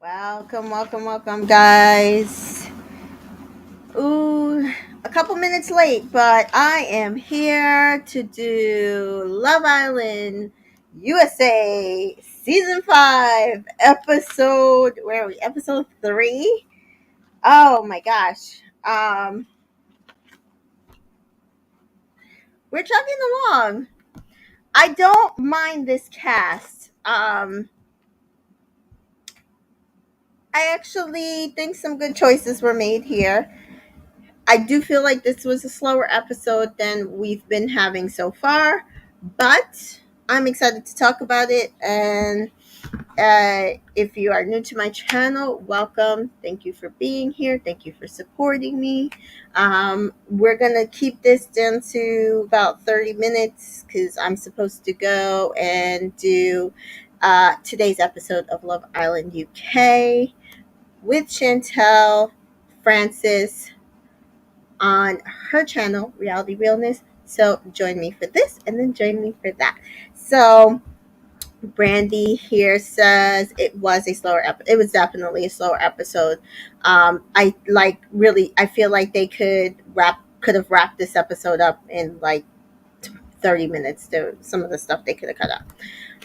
Welcome, guys. Ooh, a couple minutes late, but I am here to do Love Island USA Season 5, episode, where are we? Episode 3? Oh my gosh. We're chugging along. I don't mind this cast. I actually think some good choices were made here. I do feel like this was a slower episode than we've been having so far, but I'm excited to talk about it. And if you are new to my channel, welcome. Thank you for being here. Thank you for supporting me. We're going to keep this down to about 30 minutes because I'm supposed to go and do today's episode of Love Island UK with Chantel, Francis, on her channel, Reality Realness. So join me for this and then join me for that. So Brandy here says it was a it was definitely a slower episode. I feel like they could have wrapped this episode up in like 30 minutes to some of the stuff they could have cut out.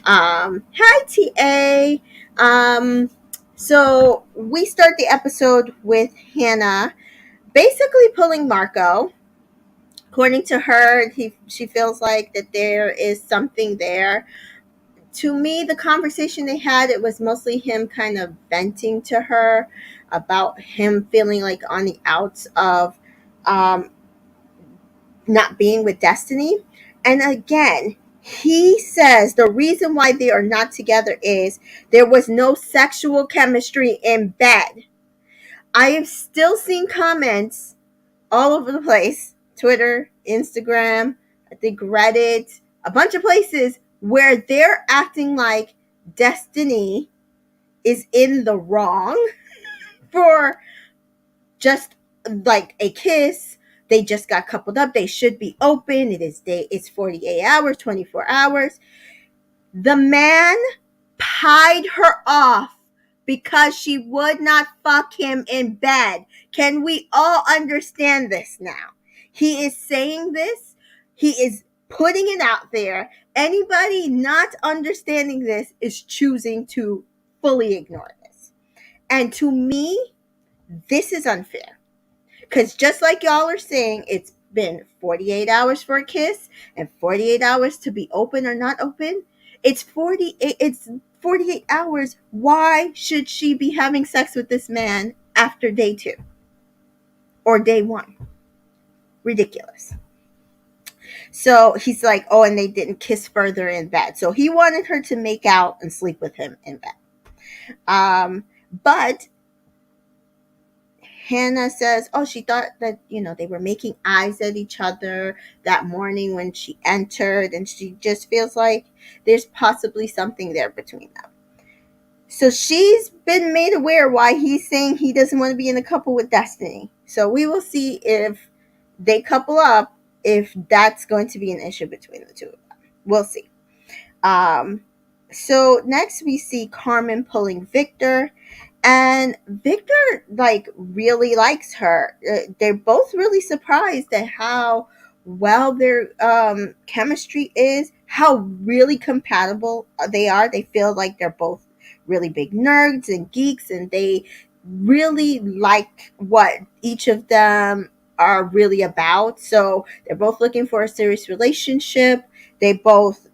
Hi TA. So we start the episode with Hannah basically pulling Marco. According to her, she feels like that there is something there. To me, the conversation they had, it was mostly him kind of venting to her about him feeling like on the outs of um, not being with Destiny. And again, he says the reason why they are not together is there was no sexual chemistry in bed. I have still seen comments all over the place, Twitter, Instagram, I think Reddit, a bunch of places where they're acting like Destiny is in the wrong for just like a kiss. They just got coupled up. They should be open. It's 48 hours, 24 hours. The man pied her off because she would not fuck him in bed. Can we all understand this now? He is saying this, he is putting it out there. Anybody not understanding this is choosing to fully ignore this. And to me, this is unfair. Because just like y'all are saying, it's been 48 hours for a kiss and 48 hours to be open or not open. It's 48 hours. Why should she be having sex with this man after day 2 or day 1? Ridiculous. So he's like, oh, and they didn't kiss further in bed. So he wanted her to make out and sleep with him in bed. But Hannah says, oh, she thought that, they were making eyes at each other that morning when she entered, and she just feels like there's possibly something there between them. So she's been made aware why he's saying he doesn't want to be in a couple with Destiny. So we will see if they couple up, if that's going to be an issue between the two of them. We'll see. So next we see Carmen pulling Victor. And Victor really likes her. They're both really surprised at how well their chemistry is, how really compatible they are. They feel like they're both really big nerds and geeks, and they really like what each of them are really about. So they're both looking for a serious relationship. They both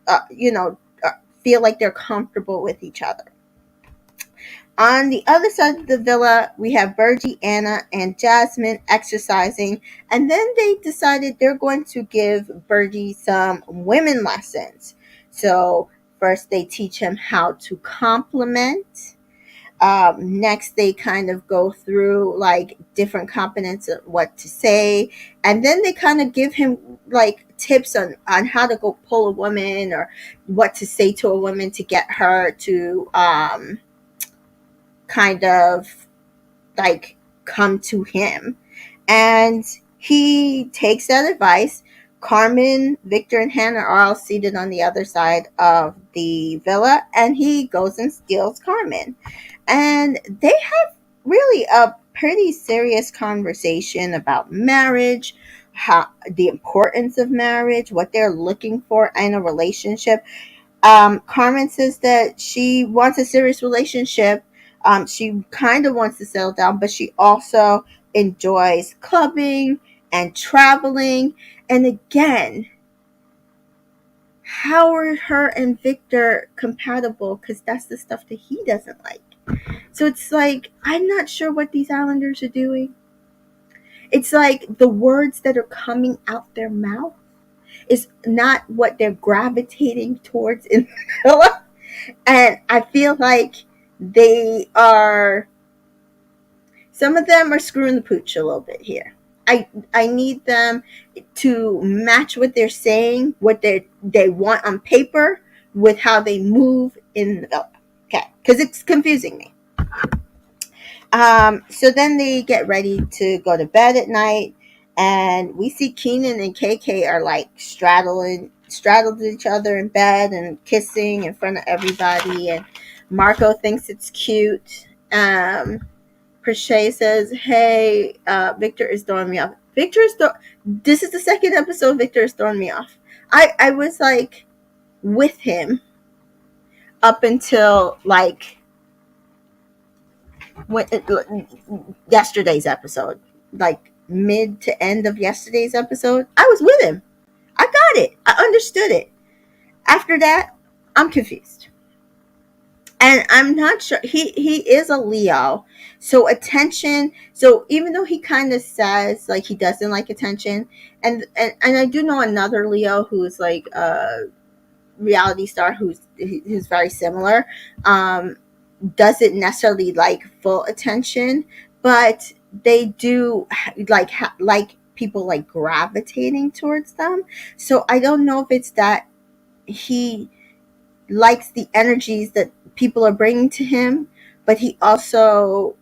feel like they're comfortable with each other. On the other side of the villa, we have Virgie, Anna, and Jasmine exercising, and then they decided they're going to give Virgie some women lessons. So first they teach him how to compliment. Next, they kind of go through different components of what to say, and then they kind of give him tips on how to go pull a woman or what to say to a woman to get her to kind of come to him. And he takes that advice, Carmen, Victor, and Hannah are all seated on the other side of the villa, and he goes and steals Carmen. And they have really a pretty serious conversation about marriage, how the importance of marriage, what they're looking for in a relationship. Carmen says that she wants a serious relationship. She kind of wants to settle down, but she also enjoys clubbing and traveling. And again, how are her and Victor compatible? Because that's the stuff that he doesn't like. So it's like, I'm not sure what these Islanders are doing. It's like the words that are coming out their mouth is not what they're gravitating towards in Manila. And I feel like they are, some of them are screwing the pooch a little bit here. I need them to match what they're saying, what they want on paper, with how they move in the villa. Okay, because it's confusing me. So then they get ready to go to bed at night, and we see Keenan and KK are like straddled each other in bed and kissing in front of everybody, and Marco thinks it's cute. Prochet says, "Hey, Victor is throwing me off. This is the second episode. Victor is throwing me off. I was like with him up until like when yesterday's episode, like mid to end of yesterday's episode. I was with him. I got it. I understood it. After that, I'm confused." And I'm not sure, he is a Leo, so attention, so even though he kind of says like he doesn't like attention, and I do know another Leo who's like a reality star who's very similar, um doesn't necessarily like full attention, but they do like people like gravitating towards them. So I don't know if it's that he likes the energies that people are bringing to him, but he also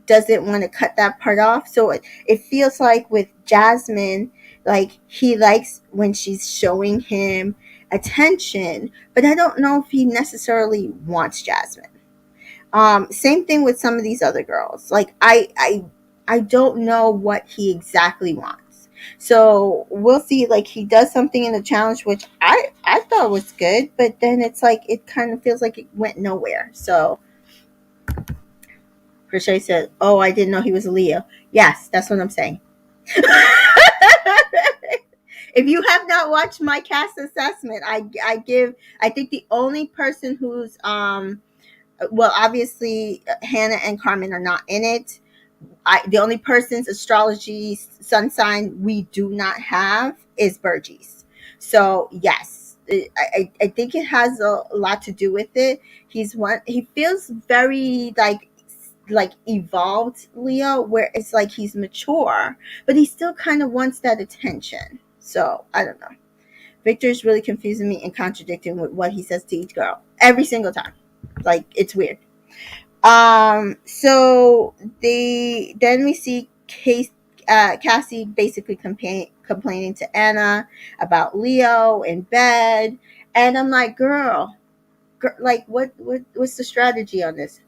doesn't want to cut that part off. So it feels like with Jasmine, like he likes when she's showing him attention, but I don't know if he necessarily wants Jasmine. Same thing with some of these other girls. Like I don't know what he exactly wants. So we'll see. Like he does something in the challenge, which I thought was good, but then it's like it kind of feels like it went nowhere. So Crochet said, "Oh, I didn't know he was a Leo." Yes, that's what I'm saying. If you have not watched my cast assessment, I think the only person who's well, obviously Hannah and Carmen are not in it. The only person's astrology sun sign we do not have is Burgess. So yes, I think it has a lot to do with it. He feels very like evolved Leo, where it's like he's mature, but he still kind of wants that attention. So I don't know. Victor's really confusing me and contradicting with what he says to each girl every single time. Like it's weird. So then we see Cassie basically complaining to Anna about Leo in bed, and I'm like, girl, like what's the strategy on this?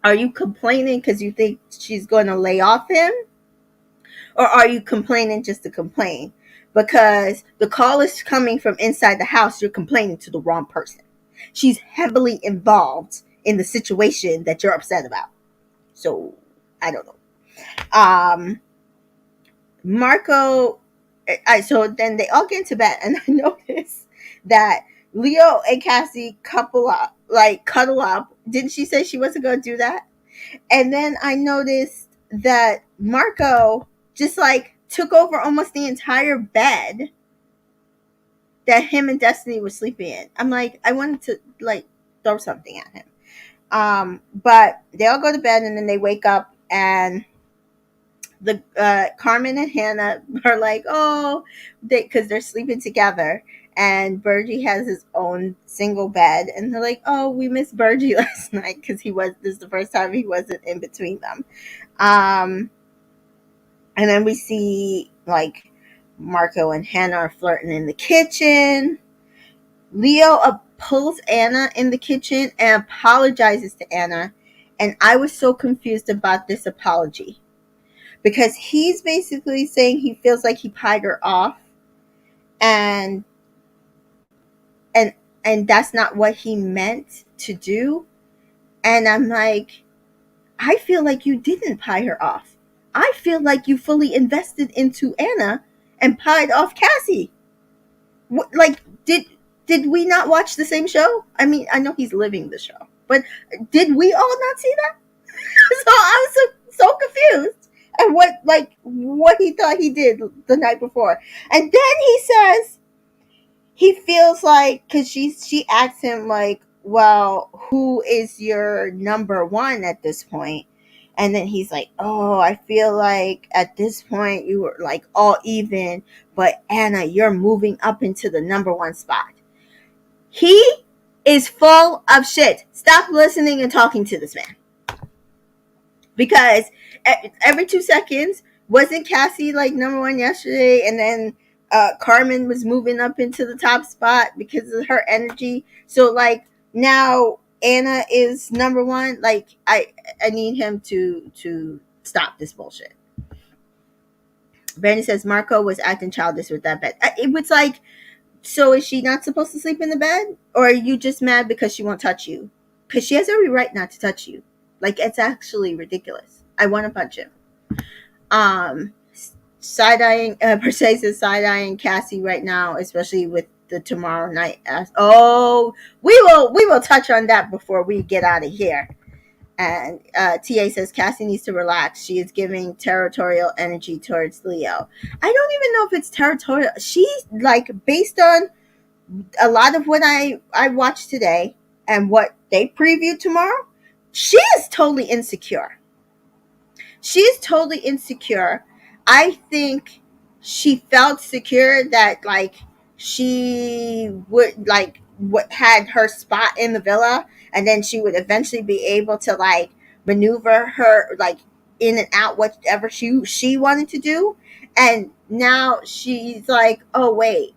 Are you complaining because you think she's going to lay off him, or are you complaining just to complain? Because the call is coming from inside the house, you're complaining to the wrong person. She's heavily involved in the situation that you're upset about. So I don't know. Marco, so then they all get into bed, and I noticed that Leo and Cassie cuddle up. Didn't she say she wasn't going to do that? And then I noticed that Marco just like took over almost the entire bed that him and Destiny were sleeping in. I'm like, I wanted to like throw something at him. But they all go to bed, and then they wake up, and the Carmen and Hannah are like, oh, because they're sleeping together, and Bergie has his own single bed, and they're like, oh, we missed Bergie last night because this is the first time he wasn't in between them. And then we see like Marco and Hannah are flirting in the kitchen. Leo pulls Anna in the kitchen and apologizes to Anna. And I was so confused about this apology because he's basically saying he feels like he pied her off, and and and that's not what he meant to do. And I'm like, I feel like you didn't pie her off. I feel like you fully invested into Anna and pied off Cassie. What, like, did we not watch the same show? I mean, I know he's living the show, but did we all not see that? So I was so confused and what he thought he did the night before. And then he says he feels like, because she asked him like, well, who is your number one at this point? And then he's like, oh, I feel like at this point you were like all even, but Anna, you're moving up into the number one spot. He is full of shit. Stop listening and talking to this man. Because every 2 seconds, wasn't Cassie like number one yesterday? And then Carmen was moving up into the top spot because of her energy. So like now Anna is number one. Like I need him to stop this bullshit. Brandy says Marco was acting childish with that bed. It was like, so is she not supposed to sleep in the bed, or are you just mad because she won't touch you? Because she has every right not to touch you. Like, it's actually ridiculous. I want to punch him. Side eyeing, Mercedes is side eyeing Cassie right now, especially with the tomorrow night. Oh, we will touch on that before we get out of here. And TA says Cassie needs to relax. She is giving territorial energy towards Leo. I don't even know if it's territorial. She's like, based on a lot of what I watched today and what they previewed tomorrow, she is totally insecure. She's totally insecure. I think she felt secure that like she would like what had her spot in the villa, and then she would eventually be able to like maneuver her like in and out whatever she wanted to do. And now she's like, oh wait,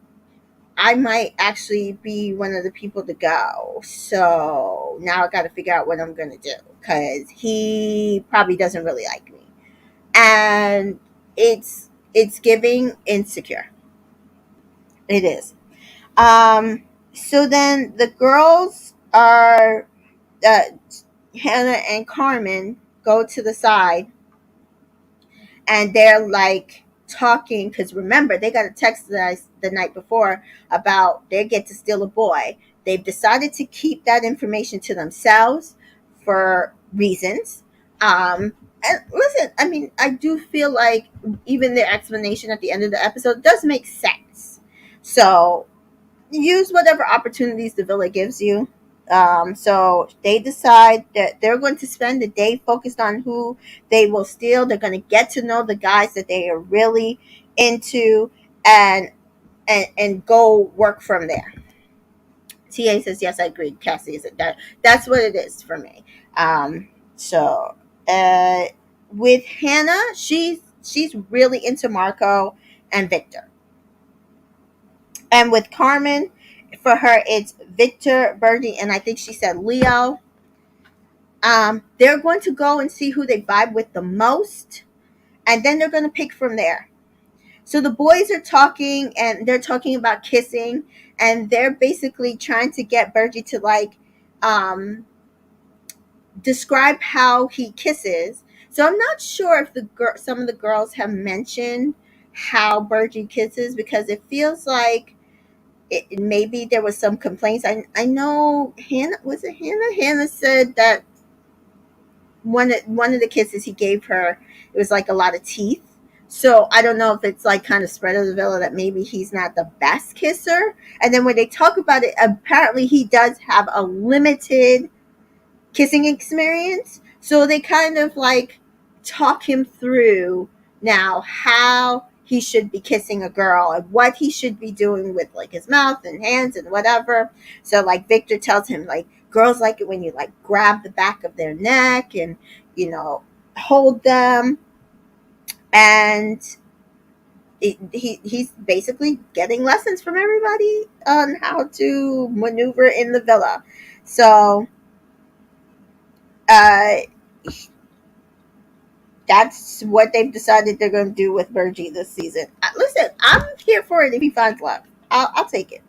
I might actually be one of the people to go. So now I got to figure out what I'm going to do because he probably doesn't really like me. And it's giving insecure. It is. So then the girls are, uh, Hannah and Carmen go to the side and they're like talking because remember they got a text the night before about they get to steal a boy. They've decided to keep that information to themselves for reasons. And listen, I mean, I do feel like even their explanation at the end of the episode does make sense. So use whatever opportunities the villa gives you. So they decide that they're going to spend the day focused on who they will steal. They're going to get to know the guys that they are really into, and go work from there. TA says yes, I agree. Cassie is that's what it is for me. So with Hannah, she's really into Marco and Victor. And with Carmen, for her, it's Victor, Birdie, and I think she said Leo. They're going to go and see who they vibe with the most, and then they're going to pick from there. So the boys are talking, and they're talking about kissing, and they're basically trying to get Birdie to like describe how he kisses. So I'm not sure if some of the girls have mentioned how Birdie kisses because it feels like maybe there was some complaints. I know Hannah, was it Hannah? Hannah said that one of the kisses he gave her, it was like a lot of teeth. So I don't know if it's like kind of spread of the villa that maybe he's not the best kisser. And then when they talk about it, apparently he does have a limited kissing experience. So they kind of like talk him through now how he should be kissing a girl and what he should be doing with like his mouth and hands and whatever. So like Victor tells him like girls like it when you like grab the back of their neck and hold them. And He's basically getting lessons from everybody on how to maneuver in the villa. So uh, that's what they've decided they're going to do with Virgie this season. Listen, I'm here for it if he finds love. I'll take it.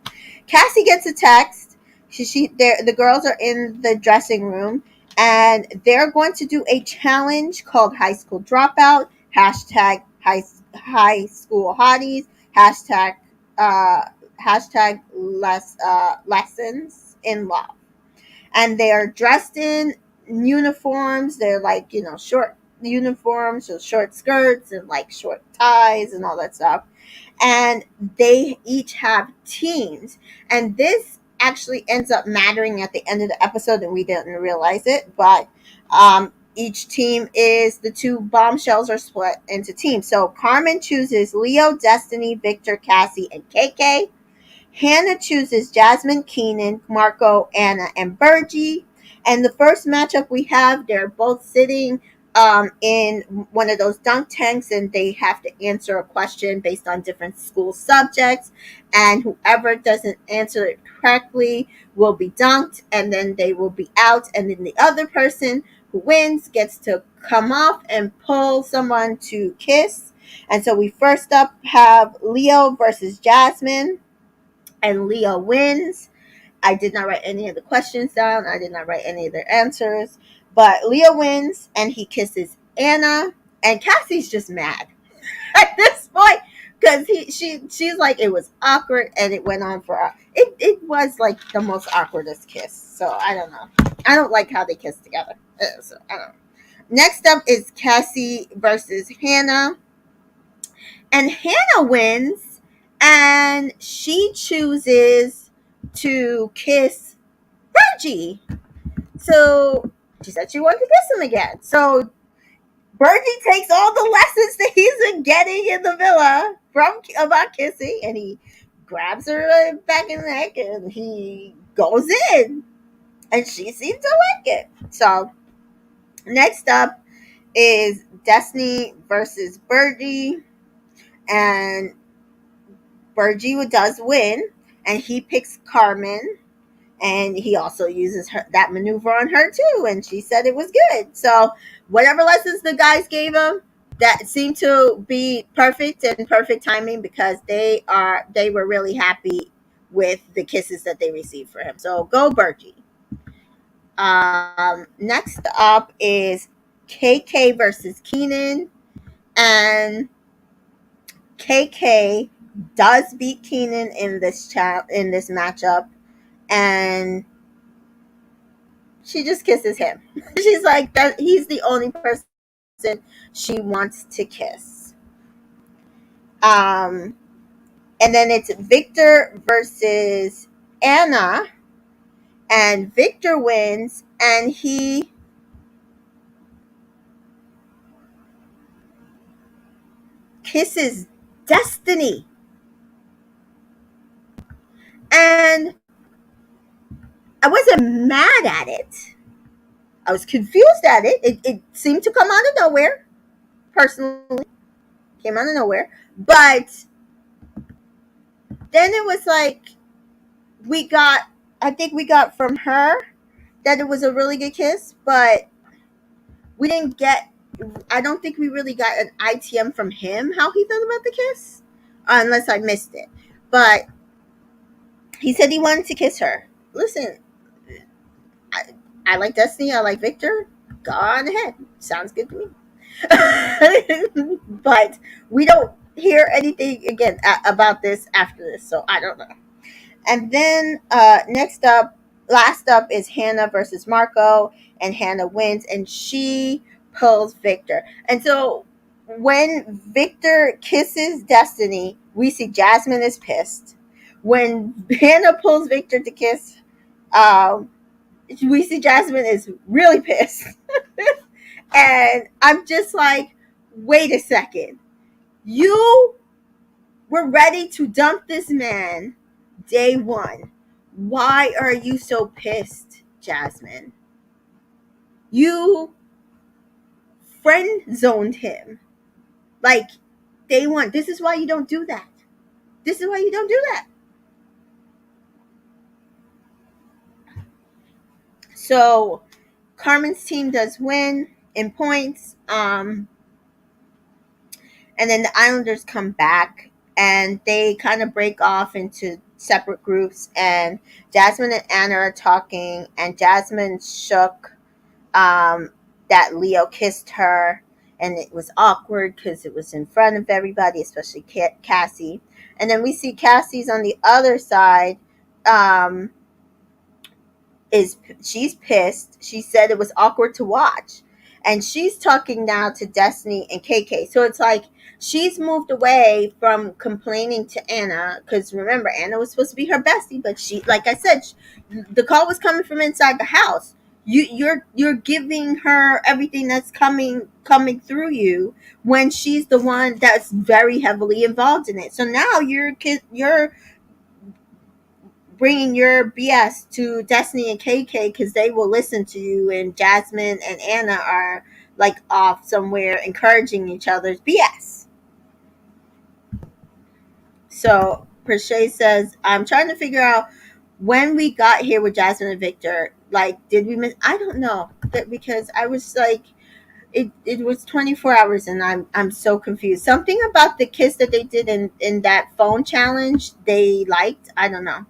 Cassie gets a text. The girls are in the dressing room and they're going to do a challenge called High School Dropout. Hashtag high school hotties. Hashtag uh, hashtag lessons in love. And they are dressed in uniforms. They're like, short uniforms, so short skirts and like short ties and all that stuff. And they each have teams. And this actually ends up mattering at the end of the episode, and we didn't realize it. But each team is the two bombshells are split into teams. So Carmen chooses Leo, Destiny, Victor, Cassie, and KK. Hannah chooses Jasmine, Keenan, Marco, Anna, and Virgie. And the first matchup we have, they're both sitting in one of those dunk tanks and they have to answer a question based on different school subjects. And whoever doesn't answer it correctly will be dunked and then they will be out. And then the other person who wins gets to come off and pull someone to kiss. And so we first up have Leo versus Jasmine, and Leo wins. I did not write any of the questions down. I did not write any of their answers. But Leo wins and he kisses Anna. And Cassie's just mad at this point because she's like, it was awkward and it went on for it was like the most awkwardest kiss. So I don't know. I don't like how they kiss together. So I don't know. Next up is Cassie versus Hannah. And Hannah wins and she chooses to kiss Virgie. So she said she wanted to kiss him again. So Virgie takes all the lessons that he's been getting in the villa from about kissing, and he grabs her back in the neck, and he goes in, and she seems to like it. So next up is Destiny versus Virgie, and Virgie does win, and he picks Carmen. And he also uses that maneuver on her too, and she said it was good. So whatever lessons the guys gave him, that seemed to be perfect and perfect timing because they were really happy with the kisses that they received for him. So go Bergie. Next up is KK versus Keenan, and KK does beat Keenan in this matchup, and she just kisses him. She's like that. He's the only person she wants to kiss. Um, and then it's Victor versus Anna, and Victor wins, and he kisses Destiny, and I wasn't mad at it. I was confused at it. It seemed to come out of nowhere. Personally, came out of nowhere, but then it was like we got. I think we got from her that it was a really good kiss, but we didn't get. I don't think we really got an ITM from him how he felt about the kiss, unless I missed it. But he said he wanted to kiss her. Listen, I, I like Destiny. I like Victor. Go on ahead. Sounds good to me. But we don't hear anything again about this after this, so I don't know. And then last up is Hannah versus Marco, and Hannah wins, and she pulls Victor. And so when Victor kisses Destiny, we see Jasmine is pissed. When Hannah pulls Victor to kiss, um, we see Jasmine is really pissed. And I'm just like, wait a second. You were ready to dump this man day one. Why are you so pissed, Jasmine? You friend zoned him. Like, day one. This is why you don't do that. This is why you don't do that. So Carmen's team does win in points. And then the Islanders come back and they kind of break off into separate groups. And Jasmine and Anna are talking, and Jasmine shook that Leo kissed her, and it was awkward because it was in front of everybody, especially Cassie. And then we see Cassie's on the other side. Um, is she's pissed. She said it was awkward to watch. And she's talking now to Destiny and KK. So it's like she's moved away from complaining to Anna, because remember, Anna was supposed to be her bestie, but she, like I said, the call was coming from inside the house. You're giving her everything that's coming through you when she's the one that's very heavily involved in it. So now you're bringing your BS to Destiny and KK because they will listen to you, and Jasmine and Anna are like off somewhere encouraging each other's BS. So Prishay says, I'm trying to figure out when we got here with Jasmine and Victor. Like, did we miss? I don't know, because I was like, it was 24 hours and I'm so confused. Something about the kiss that they did in that phone challenge they liked. I don't know.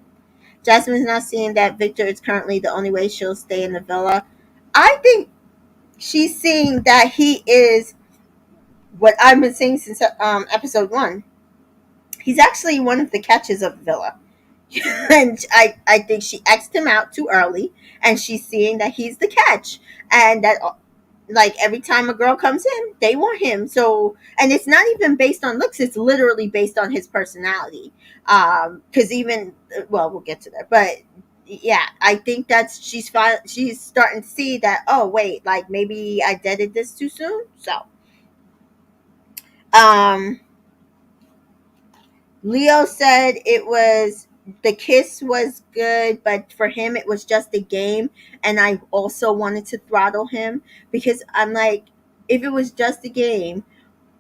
Jasmine's not seeing that Victor is currently the only way she'll stay in the villa. I think she's seeing that he is what I've been saying since episode one. He's actually one of the catches of the villa. And I think she X'd him out too early, and she's seeing that he's the catch. And that, like, every time a girl comes in, they want him. So, and it's not even based on looks, it's literally based on his personality. Because even, well, we'll get to that, but yeah, I think that's she's starting to see that, oh wait, like maybe I did this too soon. So um Leo said it was, the kiss was good, but for him it was just a game, and I also wanted to throttle him because I'm like, if it was just a game,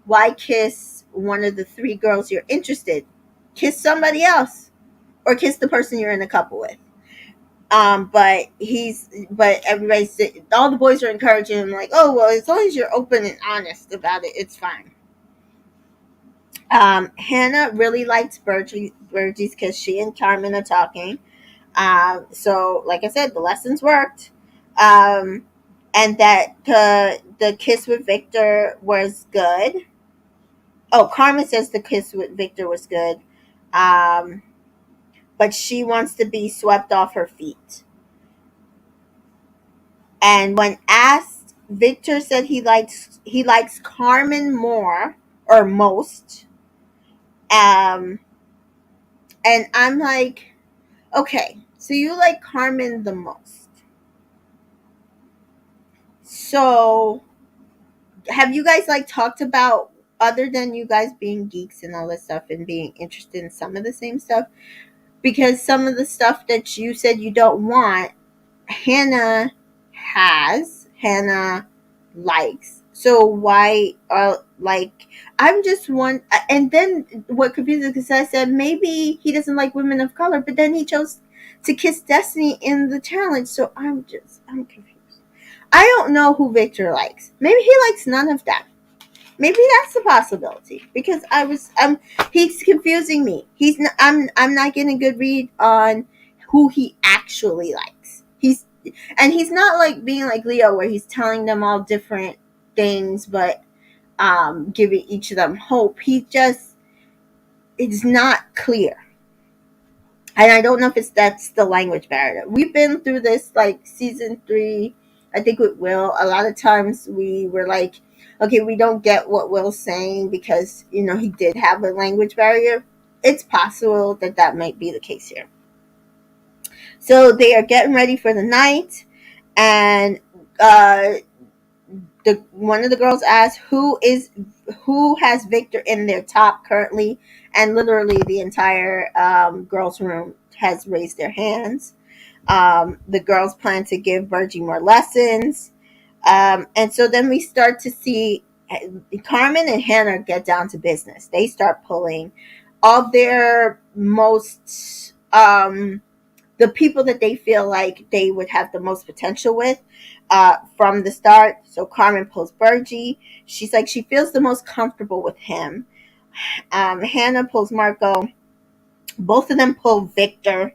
why kiss one of the three girls you're interested? Kiss somebody else, or kiss the person you're in a couple with. But everybody's, all the boys are encouraging him, like, oh well, as long as you're open and honest about it, it's fine. Hannah really likes Burgess because she and Carmen are talking. So, like I said, the lessons worked. Um, and that the kiss with Victor was good. Oh, Carmen says the kiss with Victor was good. Um, but she wants to be swept off her feet. And when asked, Victor said he likes Carmen more or most. Um, and I'm like, okay, so you like Carmen the most. So have you guys like talked about, other than you guys being geeks and all this stuff and being interested in some of the same stuff? Because some of the stuff that you said you don't want, Hannah likes. So why are, like, I'm just one. And then what confuses me, because I said maybe he doesn't like women of color, but then he chose to kiss Destiny in the challenge. So I'm confused. I don't know who Victor likes. Maybe he likes none of them. Maybe that's a possibility, because he's confusing me. I'm not getting a good read on who he actually likes. He's not like being like Leo, where he's telling them all different things, but giving each of them hope. It's not clear. And I don't know if that's the language barrier. We've been through this, like season 3, I think, with Will. A lot of times we were like, okay, we don't get what Will's saying because, he did have a language barrier. It's possible that might be the case here. So they are getting ready for the night, and one of the girls asked who has Victor in their top currently, and literally the entire girls' room has raised their hands. The girls plan to give Virgie more lessons, and so then we start to see Carmen and Hannah get down to business. They start pulling all their most the people that they feel like they would have the most potential with from the start. So Carmen pulls Bergie. She's like she feels the most comfortable with him. Hannah pulls Marco. Both of them pull Victor.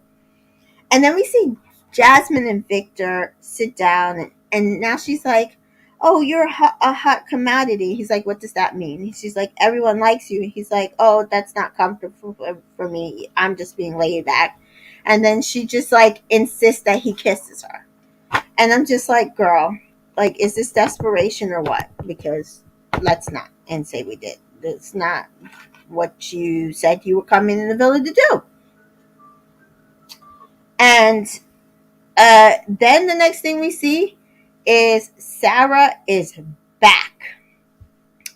And then we see Jasmine and Victor sit down, and now she's like, "Oh, you're a hot commodity." He's like, "What does that mean?" She's like, "Everyone likes you." He's like, "Oh, that's not comfortable for me. I'm just being laid back." And then she just like insists that he kisses her, and I'm just like, "Girl, like, is this desperation or what?" Because let's not and say we did. It's not what you said you were coming in the villa to do. And then the next thing we see is Sarah is back.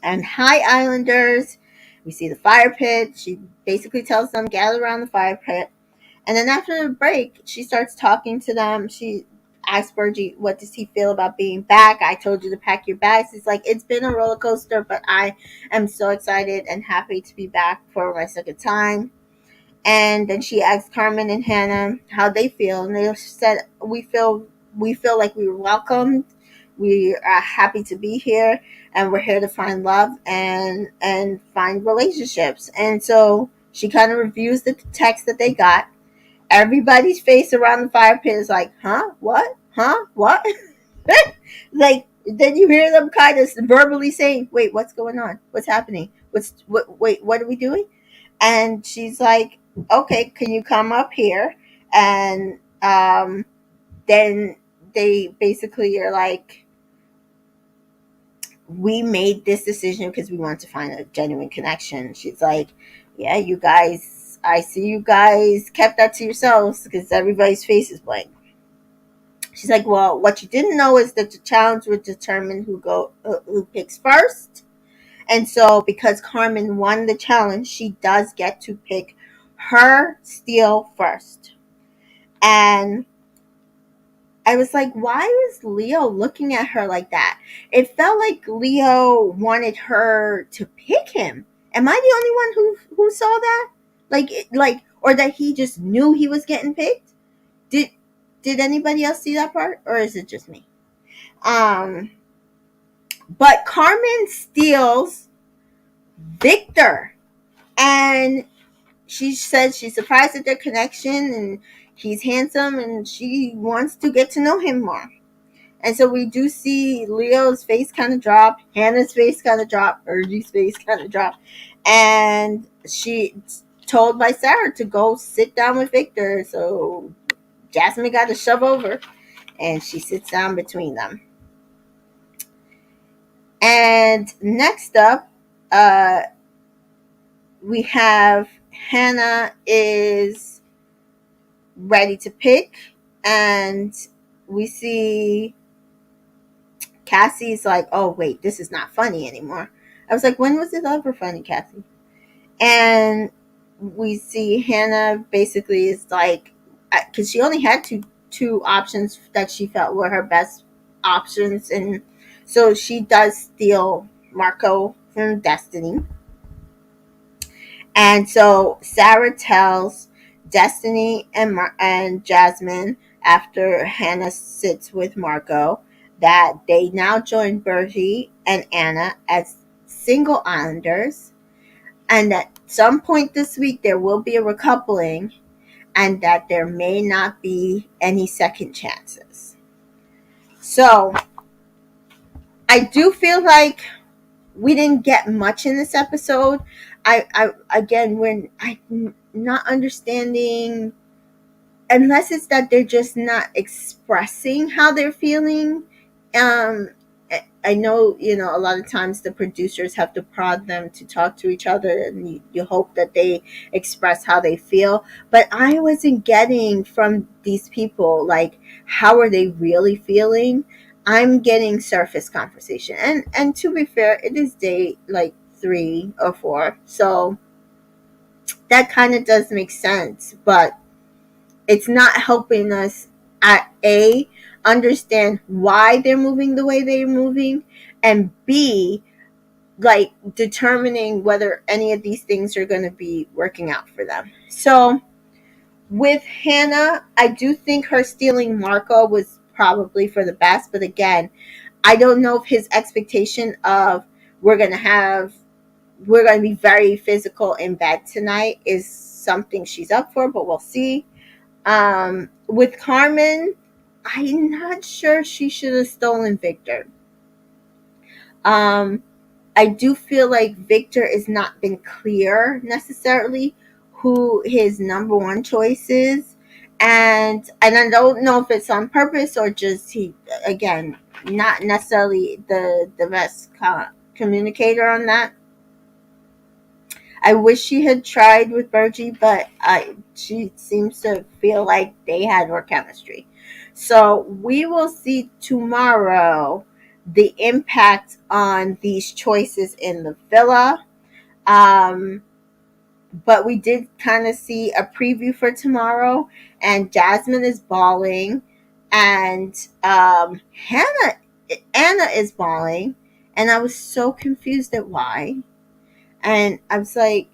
And hi, Islanders. We see the fire pit. She basically tells them, gather around the fire pit. And then after the break, she starts talking to them. She asks Bergie, what does he feel about being back? I told you to pack your bags. It's like, it's been a roller coaster, but I am so excited and happy to be back for my second time. And then she asked Carmen and Hannah how they feel, and they said we feel like we were welcomed. We are happy to be here, and we're here to find love and find relationships. And so she kind of reviews the text that they got. Everybody's face around the fire pit is like, huh, what, huh, what? Like then you hear them kind of verbally saying, wait, what's going on? What's happening? Wait, what are we doing? And she's like, okay, can you come up here? And then they basically are like, we made this decision because we want to find a genuine connection. She's like, yeah, you guys, I see you guys kept that to yourselves because everybody's face is blank. She's like, well, what you didn't know is that the challenge would determine who picks first. And so, because Carmen won the challenge, she does get to pick her steal first. And I was like, why was Leo looking at her like that? It felt like Leo wanted her to pick him. Am I the only one who saw that? Or that he just knew he was getting picked? Did did anybody else see that part, or is it just me? Um, but Carmen steals Victor, and she said she's surprised at their connection, and he's handsome, and she wants to get to know him more. And so we do see Leo's face kind of drop, Hannah's face kind of drop, Urgie's face kind of drop, and she's told by Sarah to go sit down with Victor. So Jasmine got to shove over, and she sits down between them. And next up, we have Hannah is ready to pick, and we see Cassie's like, oh wait, this is not funny anymore. I was like, when was it ever funny, Cassie? And we see Hannah basically is like, because she only had two options that she felt were her best options, and so she does steal Marco from Destiny. And so Sarah tells Destiny and Jasmine after Hannah sits with Marco that they now join Bertie and Anna as single islanders, and at some point this week there will be a recoupling, and that there may not be any second chances. So I do feel like we didn't get much in this episode. I again, when I'm not understanding, unless it's that they're just not expressing how they're feeling. um I know, a lot of times the producers have to prod them to talk to each other, and you hope that they express how they feel. But I wasn't getting from these people, like, how are they really feeling? I'm getting surface conversation. And to be fair, it is day like 3 or 4. So that kind of does make sense. But it's not helping us at understand why they're moving the way they're moving, and B, like determining whether any of these things are going to be working out for them. So with Hannah, I do think her stealing Marco was probably for the best, but again, I don't know if his expectation of we're going to have we're going to be very physical in bed tonight is something she's up for, but we'll see. With Carmen, I'm not sure she should have stolen Victor. Um, I do feel like Victor has not been clear necessarily who his number one choice is. And I don't know if it's on purpose or just he, again, not necessarily the best communicator on that. I wish she had tried with Bergie, but she seems to feel like they had more chemistry. So we will see tomorrow the impact on these choices in the villa. Um, but we did kind of see a preview for tomorrow, and Jasmine is bawling, and Hannah Anna is bawling, and I was so confused at why. And I was like,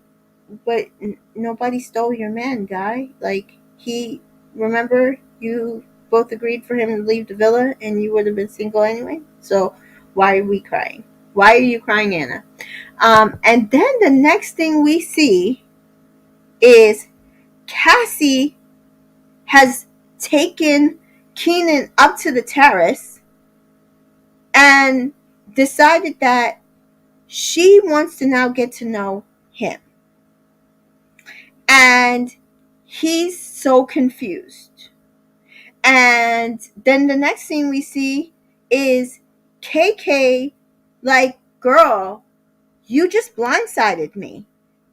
but nobody stole your man, guy. Like, he, remember, you both agreed for him to leave the villa and you would have been single anyway. So why are we crying? Why are you crying, Anna? And then the next thing we see is Cassie has taken Keenan up to the terrace and decided that she wants to now get to know him. And he's so confused. And then the next thing we see is KK, like, girl, you just blindsided me.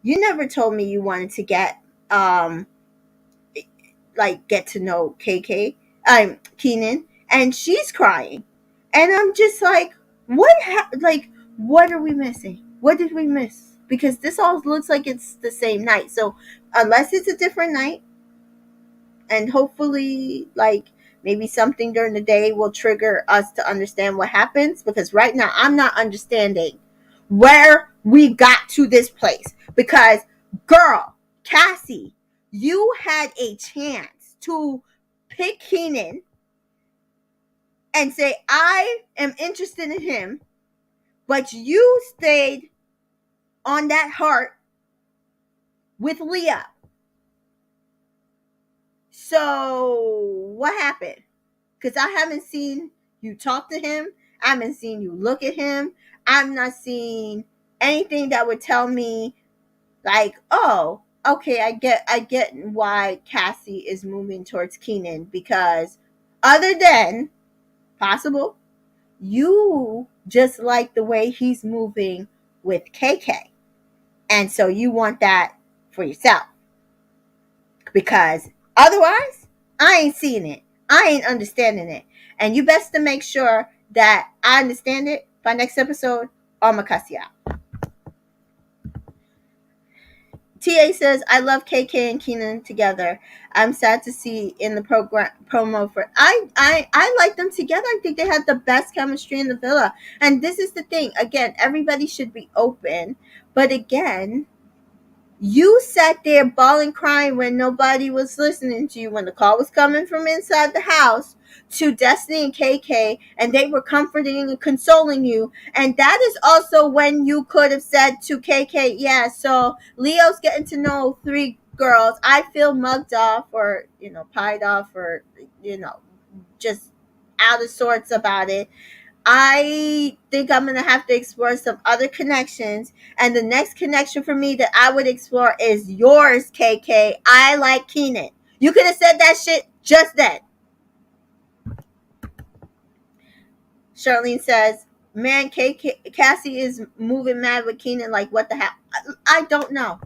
You never told me you wanted to um get to know Keenan, and she's crying. And I'm just like, what are we missing? What did we miss? Because this all looks like it's the same night. So unless it's a different night, and hopefully, like, maybe something during the day will trigger us to understand what happens, because right now I'm not understanding where we got to this place. Because, girl, Cassie, you had a chance to pick Keenan and say, I am interested in him, but you stayed on that heart with Leah. So what happened? Because I haven't seen you talk to him. I haven't seen you look at him. I'm not seeing anything that would tell me, like, oh, okay, I get why Cassie is moving towards Keenan, because other than possible, you just like the way he's moving with KK. And so you want that for yourself. Because otherwise, I ain't seeing it. I ain't understanding it. And you best to make sure that I understand it by next episode, or I'm going to cuss you out. TA says, I love KK and Keenan together. I'm sad to see in the promo for I like them together. I think they had the best chemistry in the villa. And this is the thing. Again, everybody should be open. But again, you sat there bawling, crying when nobody was listening to you, when the call was coming from inside the house to Destiny and KK, and they were comforting and consoling you. And that is also when you could have said to KK, yeah, so Leo's getting to know 3 girls. I feel mugged off, or, pied off, or, just out of sorts about it. I think I'm going to have to explore some other connections. And the next connection for me that I would explore is yours, KK. I like Keenan. You could have said that shit just then. Charlene says, man, Cassie is moving mad with Keenan. Like, what the hell? I don't know.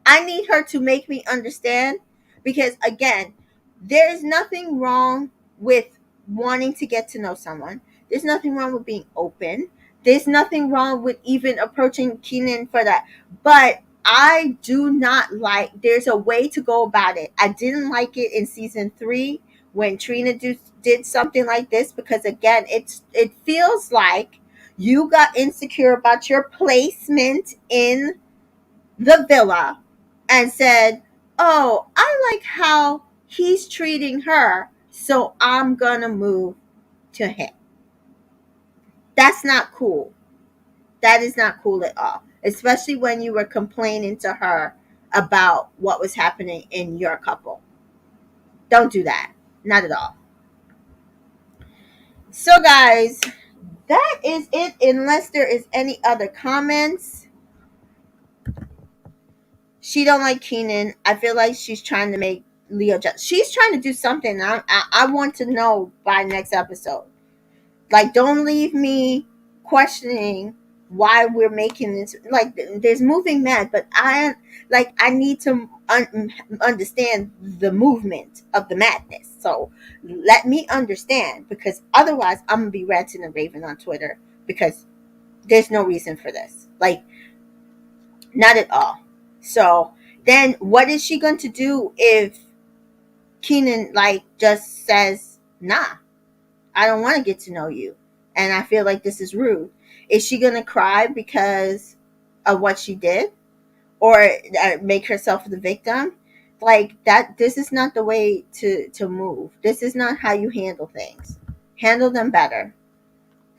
I need her to make me understand, because, again, there's nothing wrong with wanting to get to know someone. There's nothing wrong with being open. There's nothing wrong with even approaching Keenan for that. But I do not like, there's a way to go about it. I didn't like it in season 3 when Trina did something like this, because, again, it feels like You got insecure about your placement in the villa and said, "Oh, I like how he's treating her, so I'm gonna move to him." That's not cool. That is not cool at all, especially when you were complaining to her about what was happening in your couple. Don't do that. Not at all. So, guys, that is it. Unless there is any other comments, she don't like Keenan. I feel like she's trying to make Leo just. She's trying to do something. I want to know by next episode. Like, don't leave me questioning why we're making this. Like, there's moving mad, but I need to understand the movement of the madness. So let me understand, because otherwise I'm gonna be ranting and raving on Twitter, because there's no reason for this. Like, not at all. So then, what is she going to do if Keenan like just says, "Nah, I don't want to get to know you, and I feel like this is rude"? Is she gonna cry because of what she did, or make herself the victim? Like that. This is not the way to move. This is not how you handle things. Handle them better.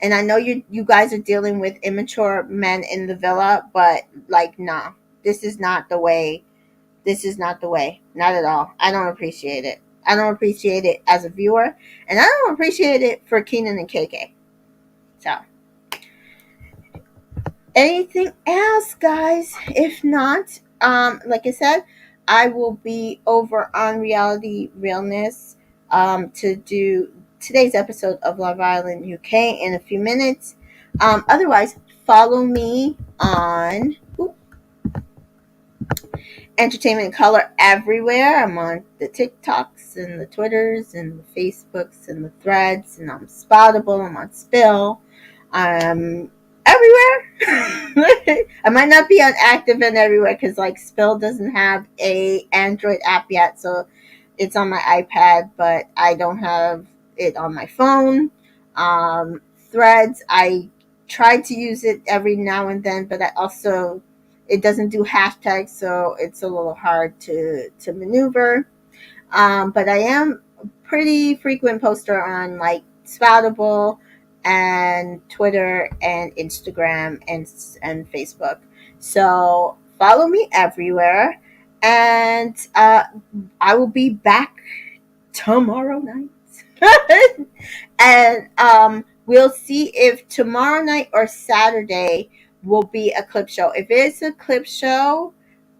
And I know you guys are dealing with immature men in the villa, but like, nah, this is not the way. This is not the way. Not at all. I don't appreciate it. I don't appreciate it as a viewer, and I don't appreciate it for Keenan and KK. So, anything else, guys? If not, like I said, I will be over on Reality Realness to do today's episode of Love Island UK in a few minutes. Otherwise, follow me on Entertainment Color everywhere. I'm on the TikToks and the Twitters and the Facebooks and the Threads, and I'm Spoutable. I'm on Spill. I'm everywhere. I might not be on active and everywhere because like Spill doesn't have a Android app yet, so it's on my iPad, but I don't have it on my phone. Threads, I try to use it every now and then, but I also it doesn't do hashtags, so it's a little hard to maneuver. But I am a pretty frequent poster on like Spoutable and Twitter and Instagram and Facebook. So follow me everywhere, and I will be back tomorrow night. And we'll see if tomorrow night or Saturday will be a clip show. If it's a clip show,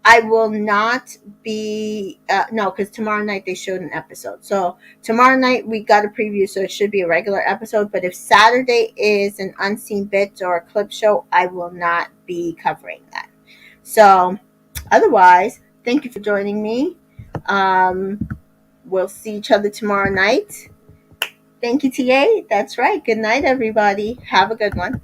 I will not be no, because tomorrow night they showed an episode. So tomorrow night we got a preview, so it should be a regular episode. But if Saturday is an unseen bit or a clip show, I will not be covering that. So otherwise, thank you for joining me. We'll see each other tomorrow night. Thank you, TA. That's right. Good night, everybody. Have a good one.